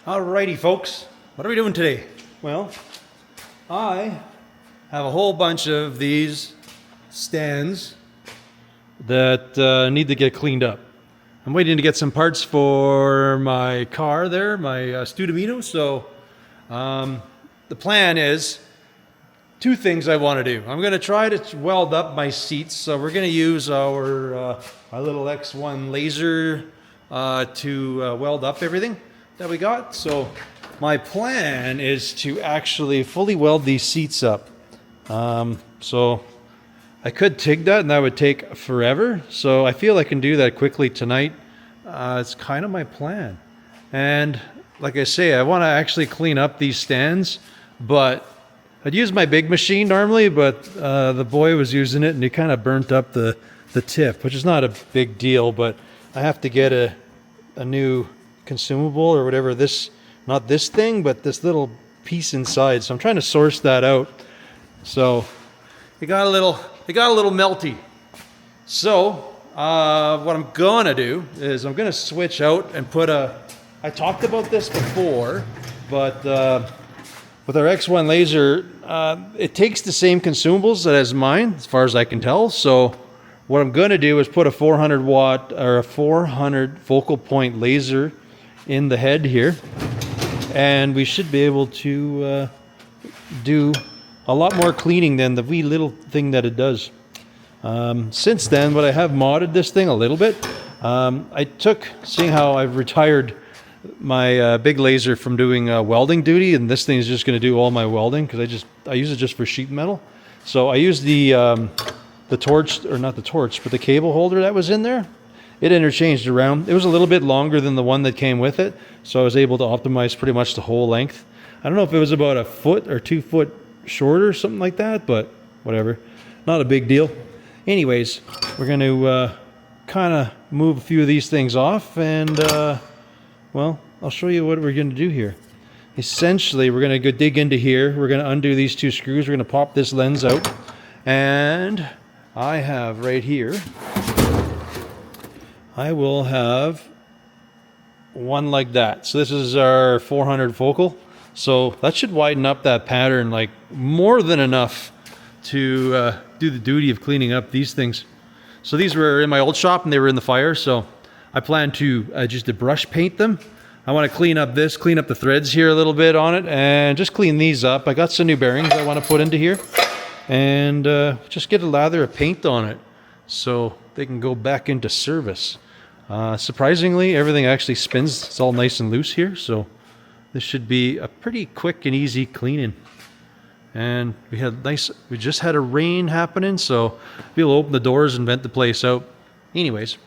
Alrighty folks, what are we doing today? Well, I have a whole bunch of these stands that need to get cleaned up. I'm waiting to get some parts for my car there, my Studamino, so the plan is two things I want to do. I'm going to try to weld up my seats, so we're going to use our little X1 laser to weld up everything that we got. So my plan is to actually fully weld these seats up. So I could TIG that and that would take forever. So I feel I can do that quickly tonight. It's kind of my plan. And like I say, I want to actually clean up these stands, but I'd use my big machine normally, but the boy was using it and he kind of burnt up the tip, which is not a big deal, but I have to get a new consumable or whatever, this, not this thing, but this little piece inside. So I'm trying to source that out. So it got a little melty. So what I'm gonna do is I'm gonna switch out and put I talked about this before, but with our X1 laser, it takes the same consumables as mine, as far as I can tell. So what I'm gonna do is put a 400 watt or a 400 focal point laser in the head here, and we should be able to do a lot more cleaning than the wee little thing that it does. Since then, but I have modded this thing a little bit. Seeing how I've retired my big laser from doing welding duty, and this thing is just going to do all my welding because I use it just for sheet metal. So I use the torch, or not the torch, but the cable holder that was in there. It interchanged around. It was a little bit longer than the one that came with it, so I was able to optimize pretty much the whole length. I don't know if it was about a foot or 2 foot shorter, something like that, but whatever. Not a big deal. Anyways, we're going to kind of move a few of these things off, and well, I'll show you what we're going to do here. Essentially, we're going to go dig into here. We're going to undo these two screws. We're going to pop this lens out, and I have right here, I will have one like that. So this is our 400 focal. So that should widen up that pattern like more than enough to do the duty of cleaning up these things. So these were in my old shop and they were in the fire. So I plan to just to brush paint them. I want to clean up this, clean up the threads here a little bit on it, and just clean these up. I got some new bearings I want to put into here, and just get a lather of paint on it so they can go back into service. Surprisingly, everything actually spins. It's all nice and loose here, so this should be a pretty quick and easy cleaning. And we just had a rain happening, so we'll open the doors and vent the place out. Anyways,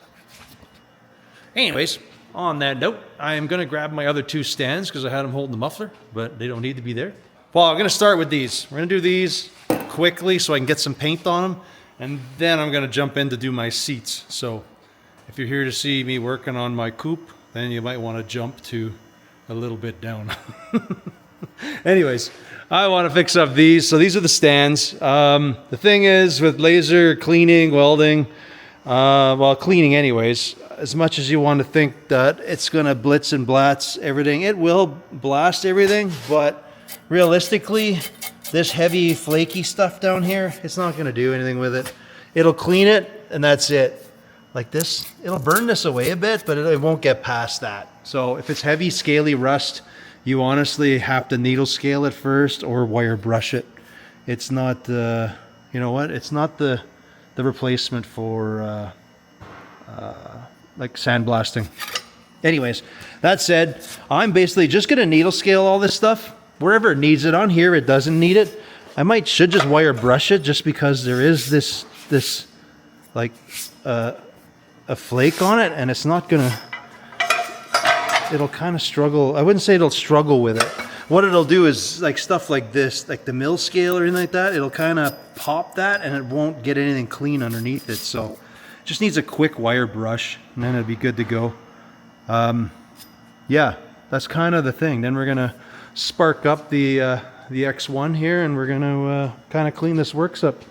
on that note, I am going to grab my other two stands because I had them holding the muffler, but they don't need to be there. Well, I'm going to start with these. We're going to do these quickly so I can get some paint on them, and then I'm going to jump in to do my seats. So if you're here to see me working on my coupe, then you might want to jump to a little bit down. Anyways, I want to fix up these. So these are the stands. The thing is with laser cleaning, welding, well, cleaning anyways, as much as you want to think that it's going to blitz and blast everything, it will blast everything, but realistically, this heavy flaky stuff down here, it's not going to do anything with it. It'll clean it and that's it. Like this, it'll burn this away a bit, but it won't get past that. So if it's heavy, scaly rust, you honestly have to needle scale it first or wire brush it. It's not, you know what? It's not the replacement for like sandblasting. Anyways, that said, I'm basically just gonna needle scale all this stuff wherever it needs it. On here, it doesn't need it. I should just wire brush it just because there is this like a flake on it, and it's not gonna, it'll kind of struggle. I wouldn't say it'll struggle with it. What it'll do is like stuff like this, like the mill scale or anything like that, it'll kind of pop that and it won't get anything clean underneath it. So it just needs a quick wire brush and then it'll be good to go. Yeah, that's kind of the thing. Then we're gonna spark up the X1 here, and we're gonna kind of clean this works up.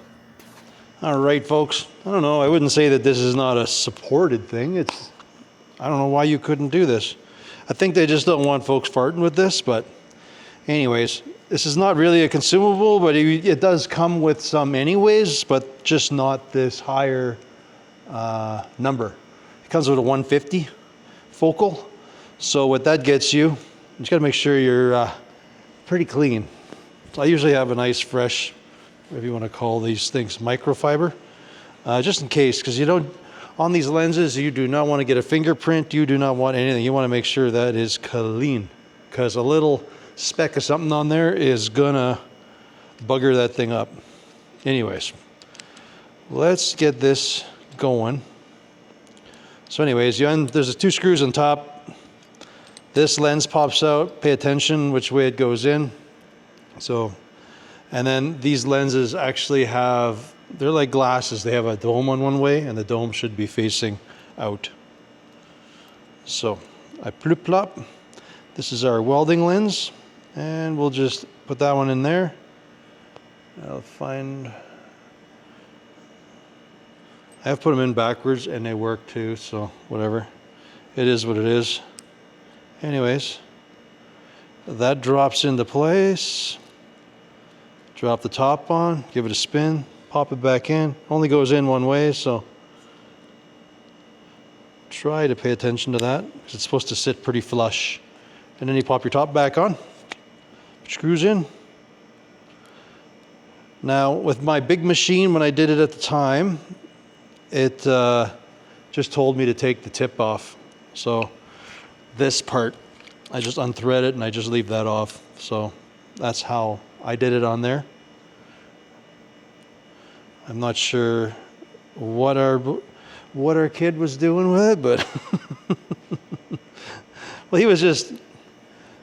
All right, folks. I don't know. I wouldn't say that this is not a supported thing. I don't know why you couldn't do this. I think they just don't want folks farting with this, but anyways, this is not really a consumable, but it does come with some anyways, but just not this higher number. It comes with a 150 focal. So what that gets you, you just gotta make sure you're pretty clean. So I usually have a nice fresh, whatever you wanna call these things, microfiber, just in case, because you don't, on these lenses, you do not wanna get a fingerprint, you do not want anything. You wanna make sure that is clean, because a little speck of something on there is gonna bugger that thing up. Anyways, let's get this going. So anyways, there's 2 screws on top. This lens pops out. Pay attention which way it goes in. So, and then these lenses actually have, they're like glasses. They have a dome on one way and the dome should be facing out. So I plop plop. This is our welding lens. And we'll just put that one in there. I'll find, I have put them in backwards and they work too, so whatever. It is what it is. Anyways, that drops into place. Drop the top on, give it a spin, pop it back in. Only goes in one way, so try to pay attention to that because it's supposed to sit pretty flush. And then you pop your top back on. Screws in. Now with my big machine, when I did it at the time, it just told me to take the tip off. So this part, I just unthread it and I just leave that off. So that's how I did it on there. I'm not sure what our kid was doing with it, but well, he was just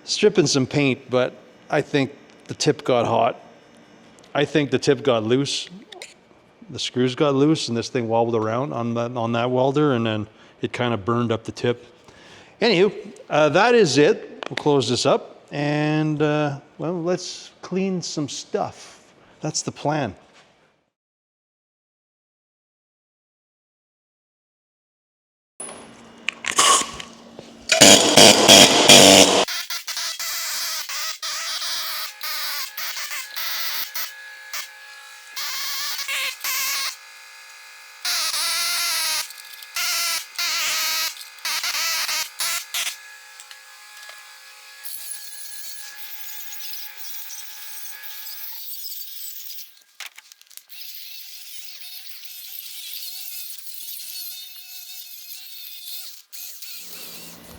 stripping some paint, but I think the tip got hot. I think the tip got loose. The screws got loose and this thing wobbled around on that welder and then it kind of burned up the tip. Anywho, that is it. We'll close this up and well, let's clean some stuff. That's the plan.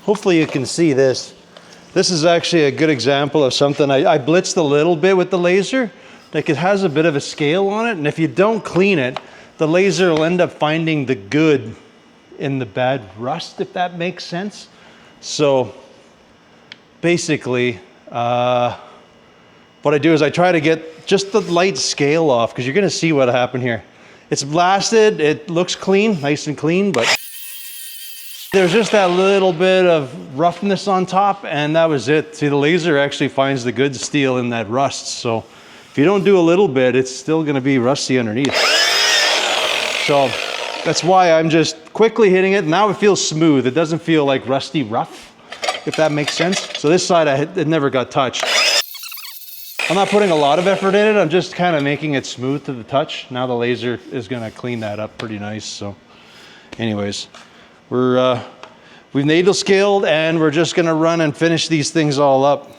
Hopefully you can see this. This is actually a good example of something I blitzed a little bit with the laser. Like it has a bit of a scale on it, and if you don't clean it, the laser will end up finding the good in the bad rust, if that makes sense. So basically, what I do is I try to get just the light scale off, because you're gonna see what happened here. It's blasted, it looks clean, nice and clean, but there's just that little bit of roughness on top, and that was it. See, the laser actually finds the good steel in that rust. So if you don't do a little bit, it's still gonna be rusty underneath. So that's why I'm just quickly hitting it. Now it feels smooth. It doesn't feel like rusty rough, if that makes sense. So this side, it never got touched. I'm not putting a lot of effort in it. I'm just kind of making it smooth to the touch. Now the laser is gonna clean that up pretty nice. So anyways, we've needle scaled and we're just gonna run and finish these things all up.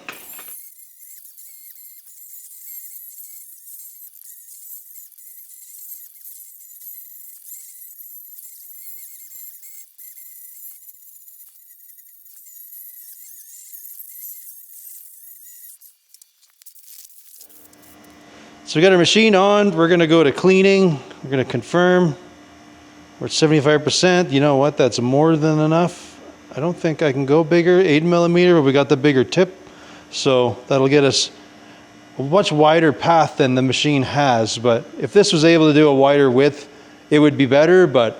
So we got our machine on, we're gonna go to cleaning, we're gonna confirm. We're at 75%. You know what? That's more than enough. I don't think I can go bigger, 8mm, but we got the bigger tip. So that'll get us a much wider path than the machine has. But if this was able to do a wider width, it would be better. But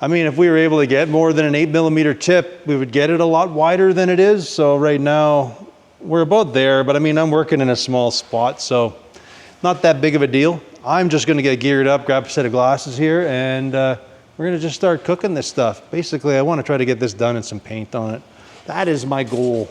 I mean, if we were able to get more than an 8mm tip, we would get it a lot wider than it is. So right now we're about there, but I mean, I'm working in a small spot, so not that big of a deal. I'm just gonna get geared up, grab a set of glasses here, and we're gonna just start cooking this stuff. Basically, I wanna try to get this done and some paint on it. That is my goal.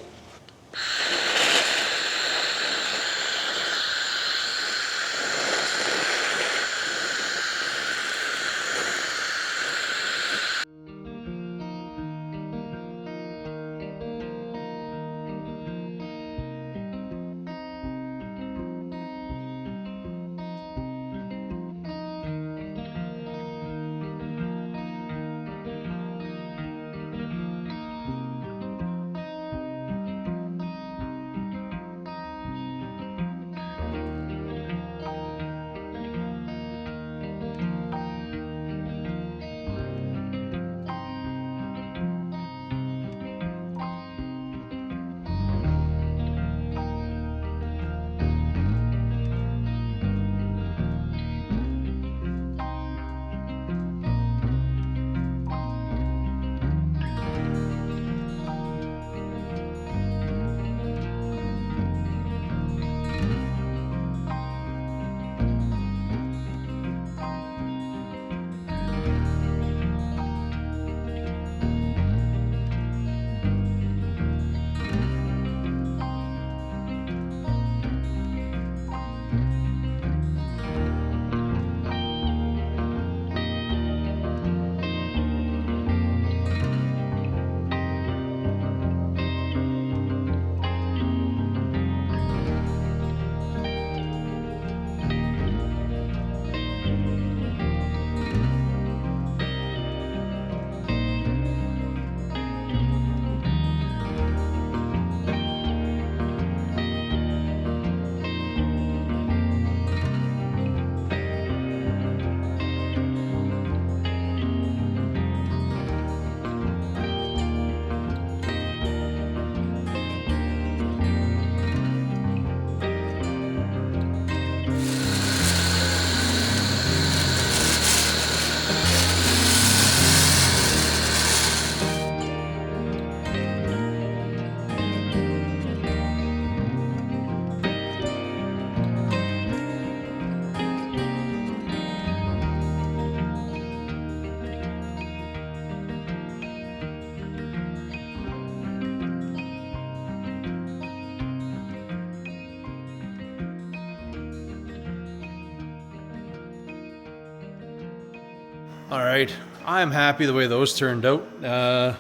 All right, I'm happy the way those turned out.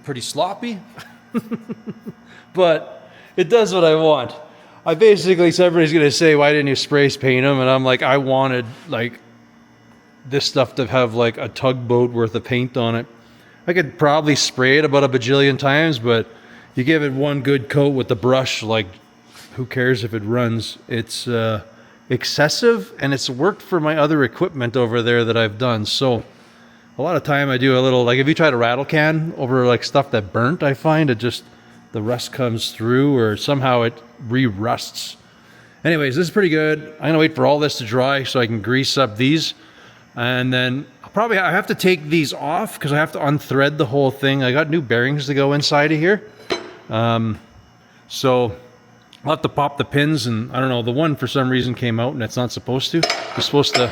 Pretty sloppy, but it does what I want. I basically, somebody's gonna say, why didn't you spray paint them? And I'm like, I wanted like this stuff to have like a tugboat worth of paint on it. I could probably spray it about a bajillion times, but you give it one good coat with the brush, like who cares if it runs? It's excessive, and it's worked for my other equipment over there that I've done. So a lot of time I do a little, like if you try to rattle can over like stuff that burnt, I find it just, the rust comes through or somehow it re-rusts. Anyways, this is pretty good. I'm gonna wait for all this to dry so I can grease up these. And then I have to take these off because I have to unthread the whole thing. I got new bearings to go inside of here. So I'll have to pop the pins, and I don't know, the one for some reason came out and it's not supposed to. It's supposed to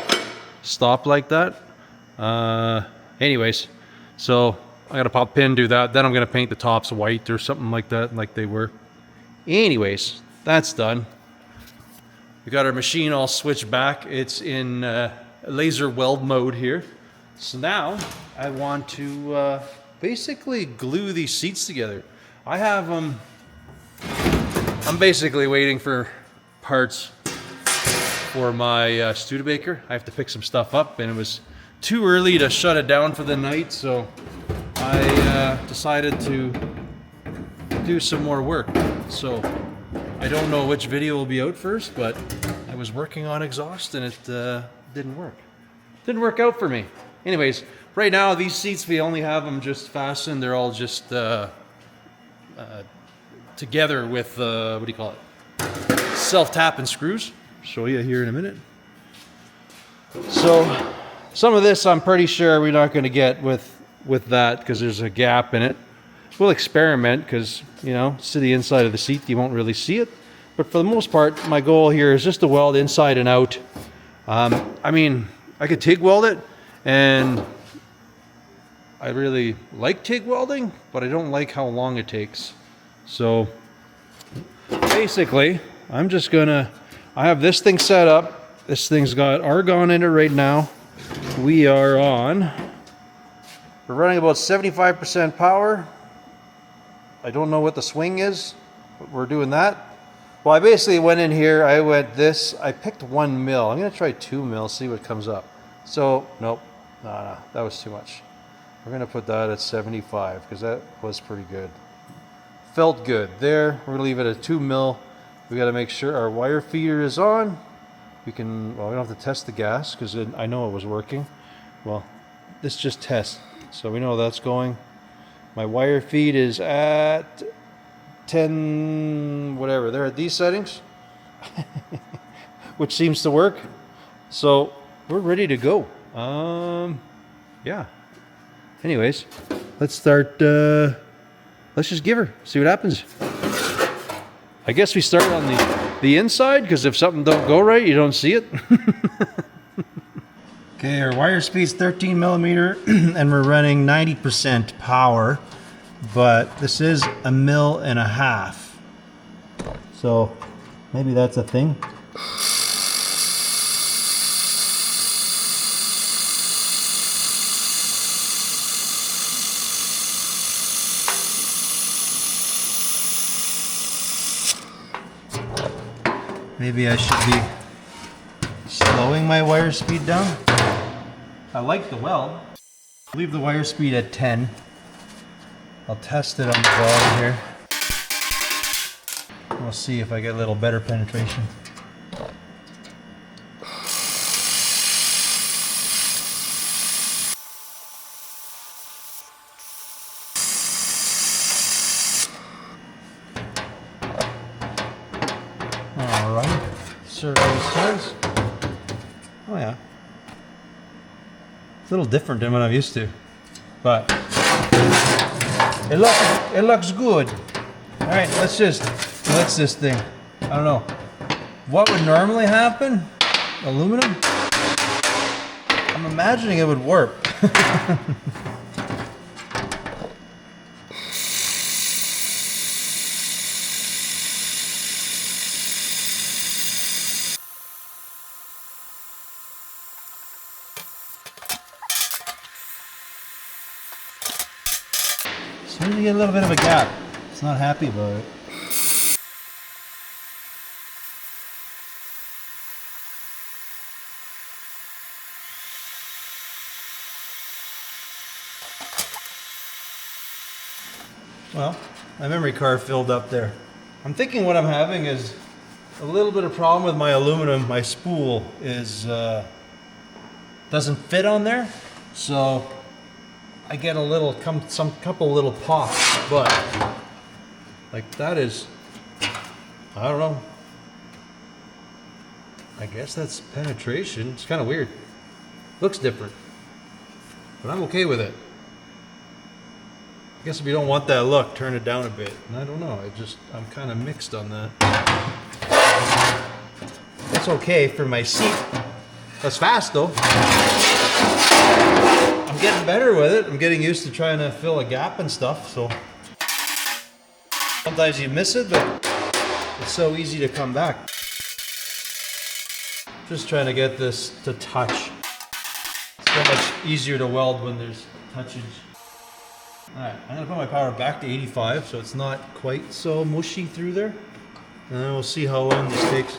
stop like that. Anyways, so I gotta pop pin, do that. Then I'm gonna paint the tops white or something like that, like they were. Anyways, that's done. We got our machine all switched back. It's in laser weld mode here. So now I want to basically glue these seats together. I have them. I'm basically waiting for parts for my Studebaker. I have to pick some stuff up, and it was too early to shut it down for the night, so I decided to do some more work. So I don't know which video will be out first, but I was working on exhaust and it didn't work. Didn't work out for me. Anyways, right now these seats, we only have them just fastened. They're all just together with, what do you call it? Self-tapping screws. Show you here in a minute. So some of this I'm pretty sure we're not going to get with that because there's a gap in it. We'll experiment because, you know, it's to the inside of the seat, you won't really see it. But for the most part, my goal here is just to weld inside and out. I mean, I could TIG weld it, and I really like TIG welding, but I don't like how long it takes. So basically, I'm just gonna, I have this thing set up. This thing's got argon in it right now. We are on, we're running about 75% power. I don't know what the swing is, but we're doing that. Well, I basically went in here, I picked 1 mil. I'm gonna try 2 mil, see what comes up. So, nope, no, that was too much. We're gonna put that at 75, because that was pretty good. Felt good there. We're gonna leave it at 2 mil. We gotta make sure our wire feeder is on. We can, well, we don't have to test the gas, because I know it was working. Well, this just tests, so we know that's going. My wire feed is at 10, whatever. They're at these settings, which seems to work. So we're ready to go. Yeah. Anyways, let's start. Let's just give her. See what happens. I guess we start on the inside, because if something don't go right, you don't see it. Okay, our wire speed's 13 millimeter, and we're running 90% power, but this is 1.5 mil. So maybe that's a thing. Maybe I should be slowing my wire speed down. I like the weld. Leave the wire speed at 10. I'll test it on the bottom here. We'll see if I get a little better penetration. Alright, survey says. Oh yeah. It's a little different than what I'm used to, but it looks good. All right, let's this thing. I don't know. What would normally happen? Aluminum? I'm imagining it would warp. Seems to get a little bit of a gap. It's not happy about it. Well, my memory card filled up there. I'm thinking what I'm having is a little bit of problem with my aluminum. My spool is doesn't fit on there, so I get a little, couple little pops, but like that is, I don't know. I guess that's penetration. It's kind of weird. Looks different, but I'm okay with it. I guess if you don't want that look, turn it down a bit. And I don't know, I'm kind of mixed on that. It's okay for my seat. That's fast though. I'm getting better with it. I'm getting used to trying to fill a gap and stuff, so. Sometimes you miss it, but it's so easy to come back. Just trying to get this to touch. It's so much easier to weld when there's touchage. Alright, I'm going to put my power back to 85 so it's not quite so mushy through there. And then we'll see how long this takes.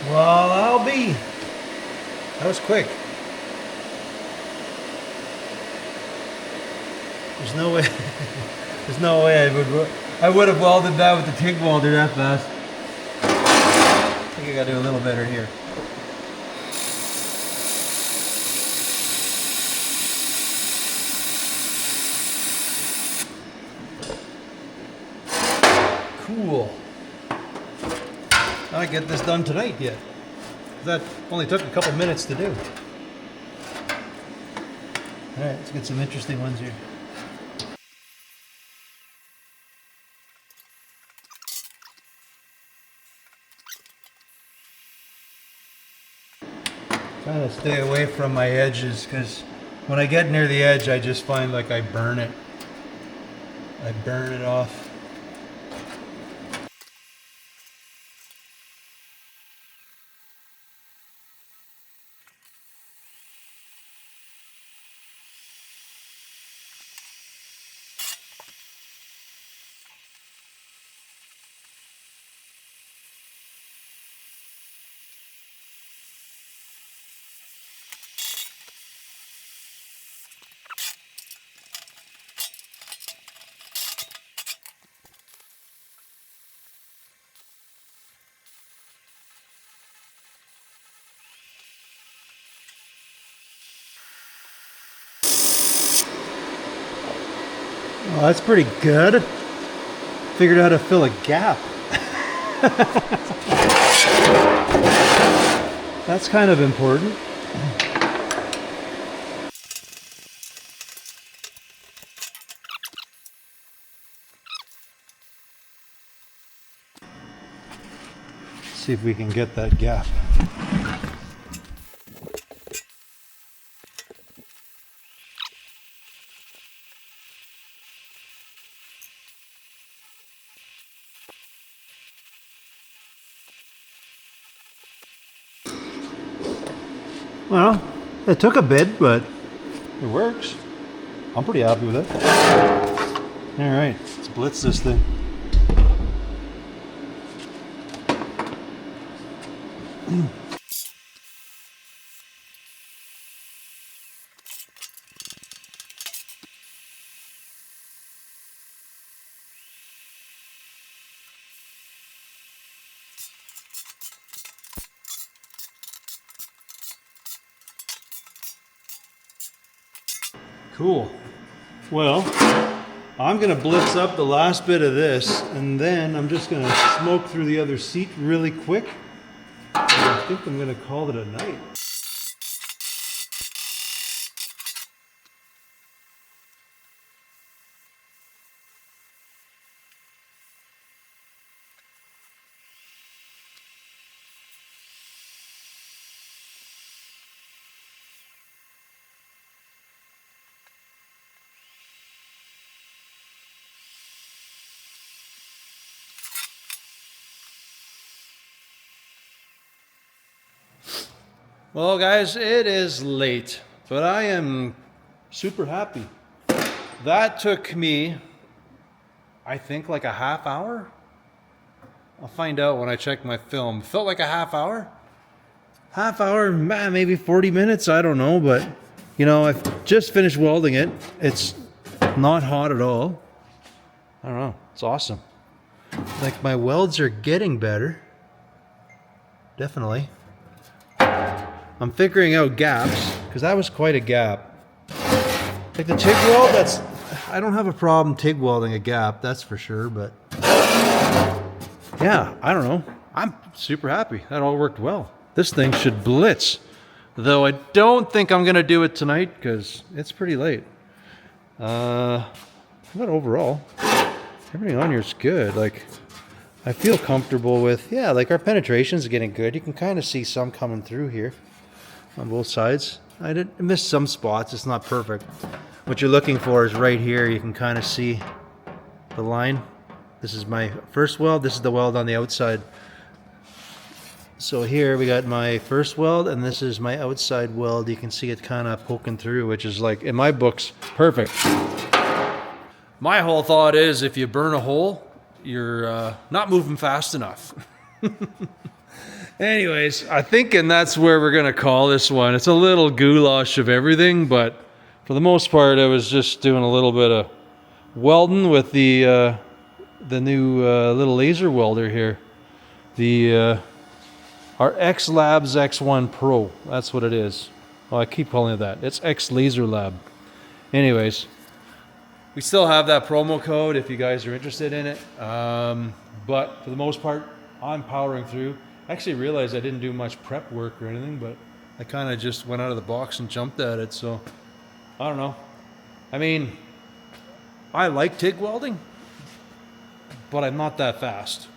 Well, I'll be. That was quick. There's no way. There's no way I would have welded that with the TIG welder that fast. I think I gotta do a little better here. Cool. I get this done tonight yet. That only took a couple minutes to do. All right, let's get some interesting ones here. Trying to stay away from my edges because when I get near the edge, I just find like I burn it. I burn it off. Well, that's pretty good. Figured out how to fill a gap. That's kind of important. See if we can get that gap. Well, it took a bit, but it works. I'm pretty happy with it. All right, let's blitz this thing. Cool. Well, I'm going to blitz up the last bit of this, and then I'm just going to smoke through the other seat really quick. I think I'm going to call it a night. Well, guys, it is late, but I am super happy. That took me, I think, like a half hour. I'll find out when I check my film. Felt like a half hour. Half hour, maybe 40 minutes, I don't know, but you know, I've just finished welding it. It's not hot at all. I don't know, it's awesome. Like my welds are getting better. Definitely. I'm figuring out gaps, because that was quite a gap. Like the TIG weld, I don't have a problem TIG welding a gap, that's for sure, but yeah, I don't know. I'm super happy. That all worked well. This thing should blitz, though I don't think I'm gonna do it tonight, because it's pretty late. But overall, everything on here is good. Like, I feel comfortable with, yeah, like our penetration's getting good. You can kind of see some coming through here on both sides. I missed some spots, it's not perfect. What you're looking for is right here, you can kind of see the line. This is my first weld, this is the weld on the outside. So here we got my first weld, and this is my outside weld. You can see it kind of poking through, which is like, in my books, perfect. My whole thought is, if you burn a hole, you're not moving fast enough. Anyways, I think that's where we're gonna call this one. It's a little goulash of everything, but for the most part, I was just doing a little bit of welding with the new little laser welder here, our Xlaserlabs X1 Pro. That's what it is. Well, I keep calling it that. It's Xlaserlabs. Anyways, we still have that promo code if you guys are interested in it. But for the most part, I'm powering through. I actually realized I didn't do much prep work or anything, but I kind of just went out of the box and jumped at it. So I don't know. I mean, I like TIG welding, but I'm not that fast.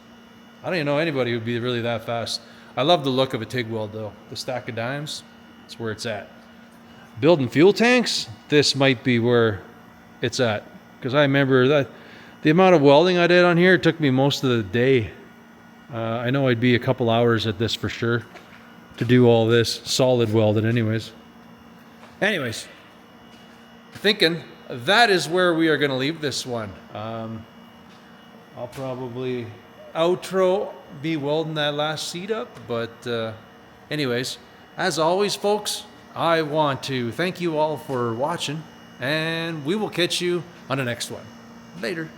I don't even know anybody who'd be really that fast. I love the look of a TIG weld though. The stack of dimes, that's where it's at. Building fuel tanks, this might be where it's at. Because I remember that the amount of welding I did on here took me most of the day. I know I'd be a couple hours at this for sure to do all this solid welded anyways. Anyways, thinking that is where we are going to leave this one. I'll probably outro be welding that last seat up, but anyways, as always folks, I want to thank you all for watching, and we will catch you on the next one. Later.